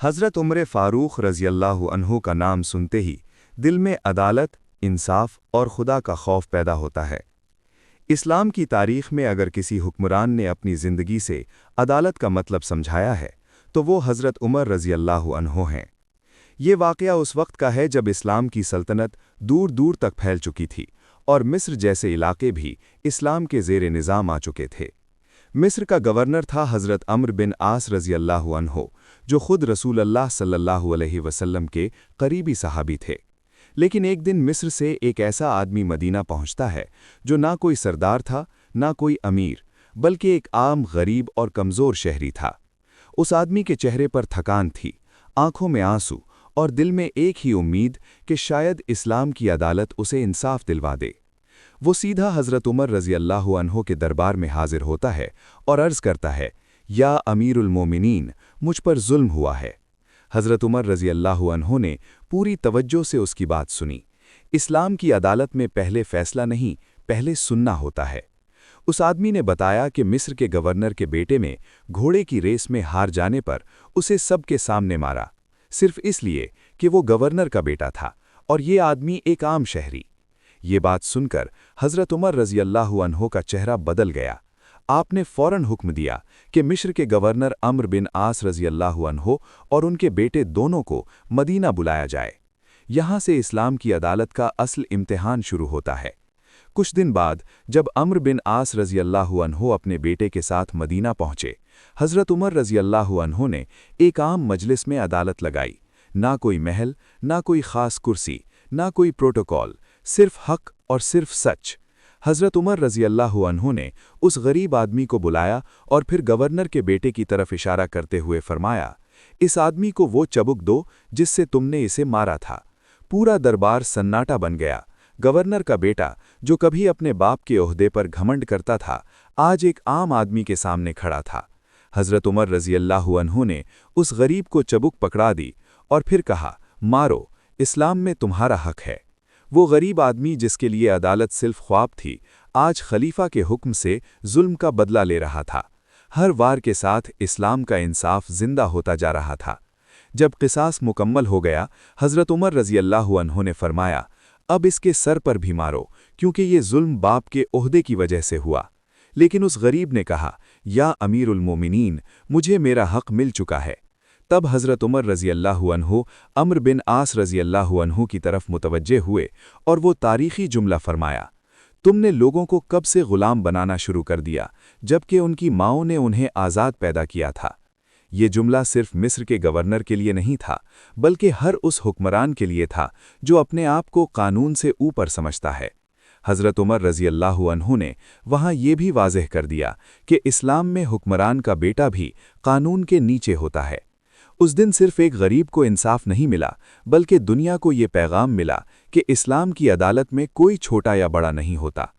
हज़रत उमर फ़ारूक़ रज़ी अल्लाहु अन्हु का नाम सुनते ही दिल में अदालत, इंसाफ और खुदा का खौफ पैदा होता है। इस्लाम की तारीख़ में अगर किसी हुक्मरान ने अपनी ज़िंदगी से अदालत का मतलब समझाया है तो वो हज़रत उमर रज़ी अल्लाहु अन्हु हैं। ये वाक़या उस वक्त का है जब इस्लाम की सल्तनत दूर दूर तक फैल चुकी थी और मिस्र जैसे इलाके भी इस्लाम के ज़ेर निज़ाम आ चुके थे। मिस्र का गवर्नर था हज़रत अम्र बिन आस रज़ी अल्लाहु अन्हु, जो खुद रसूल अल्लाह सल्लल्लाहु अलैहि वसल्लम के करीबी सहाबी थे। लेकिन एक दिन मिस्र से एक ऐसा आदमी मदीना पहुंचता है जो ना कोई सरदार था, ना कोई अमीर, बल्कि एक आम गरीब और कमज़ोर शहरी था। उस आदमी के चेहरे पर थकान थी, आंखों में आंसू और दिल में एक ही उम्मीद कि शायद इस्लाम की अदालत उसे इंसाफ दिलवा दे। वो सीधा हज़रत उमर रज़ी अल्लाहु अन्हु के दरबार में हाजिर होता है और अर्ज़ करता है, या अमीरुल मोमिनीन, मुझ पर जुल्म हुआ है। हज़रत उमर रज़ी अल्लाहु अन्हु ने पूरी तवज्जो से उसकी बात सुनी। इस्लाम की अदालत में पहले फैसला नहीं, पहले सुनना होता है। उस आदमी ने बताया कि मिस्र के गवर्नर के बेटे में घोड़े की रेस में हार जाने पर उसे सबके सामने मारा, सिर्फ इसलिए कि वो गवर्नर का बेटा था और ये आदमी एक आम शहरी। ये बात सुनकर हज़रत उमर रज़ी अल्लाहु अन्हु का चेहरा बदल गया। आपने फौरन हुक्म दिया कि मिस्र के गवर्नर अम्र बिन आस रज़ी अल्लाहु अन्हु और उनके बेटे दोनों को मदीना बुलाया जाए। यहाँ से इस्लाम की अदालत का असल इम्तिहान शुरू होता है। कुछ दिन बाद जब अम्र बिन आस रज़ी अल्लाहु अन्हु अपने बेटे के साथ मदीना पहुँचे, हज़रत उमर रज़ी अल्लाहु अन्हु ने एक आम मजलिस में अदालत लगाई। ना कोई महल, ना कोई ख़ास कुर्सी, ना कोई प्रोटोकॉल, सिर्फ हक़ और सिर्फ सच। हज़रत उमर रज़ी अल्लाहु अन्हु ने उस गरीब आदमी को बुलाया और फिर गवर्नर के बेटे की तरफ इशारा करते हुए फरमाया, इस आदमी को वो चबुक दो जिससे तुमने इसे मारा था। पूरा दरबार सन्नाटा बन गया। गवर्नर का बेटा, जो कभी अपने बाप के ओहदे पर घमंड करता था, आज एक आम आदमी के सामने खड़ा था। हज़रत उमर रज़ी अल्लाहु अन्हु ने उस गरीब को चबुक पकड़ा दी और फिर कहा, मारो, इस्लाम में तुम्हारा हक़ है। वो गरीब आदमी जिसके लिए अदालत सिर्फ ख्वाब थी, आज खलीफा के हुक्म से जुल्म का बदला ले रहा था। हर वार के साथ इस्लाम का इंसाफ जिंदा होता जा रहा था। जब क़िसास मुकम्मल हो गया, हज़रत उमर रज़ी अल्लाहु अन्हु ने फरमाया, अब इसके सर पर भी मारो, क्योंकि ये जुल्म बाप के ओहदे की वजह से हुआ। लेकिन उस गरीब ने कहा, या अमीरुल मोमिनीन, मुझे मेरा हक़ मिल चुका है। तब हज़रत उमर रज़ी अल्लाहु अन्हु अम्र बिन आस रज़ी अल्लाहु अन्हु की तरफ मुतवज्जे हुए और वो तारीख़ी जुमला फरमाया, तुमने लोगों को कब से ग़ुलाम बनाना शुरू कर दिया, जबकि उनकी माँओं ने उन्हें आज़ाद पैदा किया था। ये जुमला सिर्फ मिस्र के गवर्नर के लिए नहीं था, बल्कि हर उस हुक्मरान के लिए था जो अपने आप को कानून से ऊपर समझता है। हज़रत उमर रज़ी अल्लाहु अन्हु ने वहाँ ये भी वाज़ेह कर दिया कि इस्लाम में हुक्मरान का बेटा भी कानून के नीचे होता है। उस दिन सिर्फ एक गरीब को इंसाफ नहीं मिला, बल्कि दुनिया को ये पैगाम मिला कि इस्लाम की अदालत में कोई छोटा या बड़ा नहीं होता।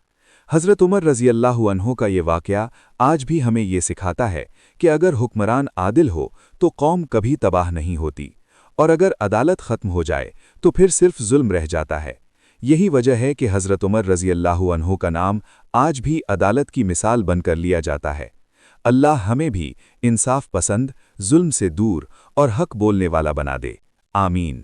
हज़रत उमर रज़ी अल्लाहु अन्हु का ये वाक़या आज भी हमें ये सिखाता है कि अगर हुक्मरान आदिल हो तो कौम कभी तबाह नहीं होती, और अगर अदालत ख़त्म हो जाए तो फिर सिर्फ जुल्म रह जाता है। यही वजह है कि हज़रत उमर रज़ी अल्लाहु अन्हु का नाम आज भी अदालत की मिसाल बनकर लिया जाता है। अल्लाह हमें भी इंसाफ पसंद, जुल्म से दूर और हक़ बोलने वाला बना दे। आमीन।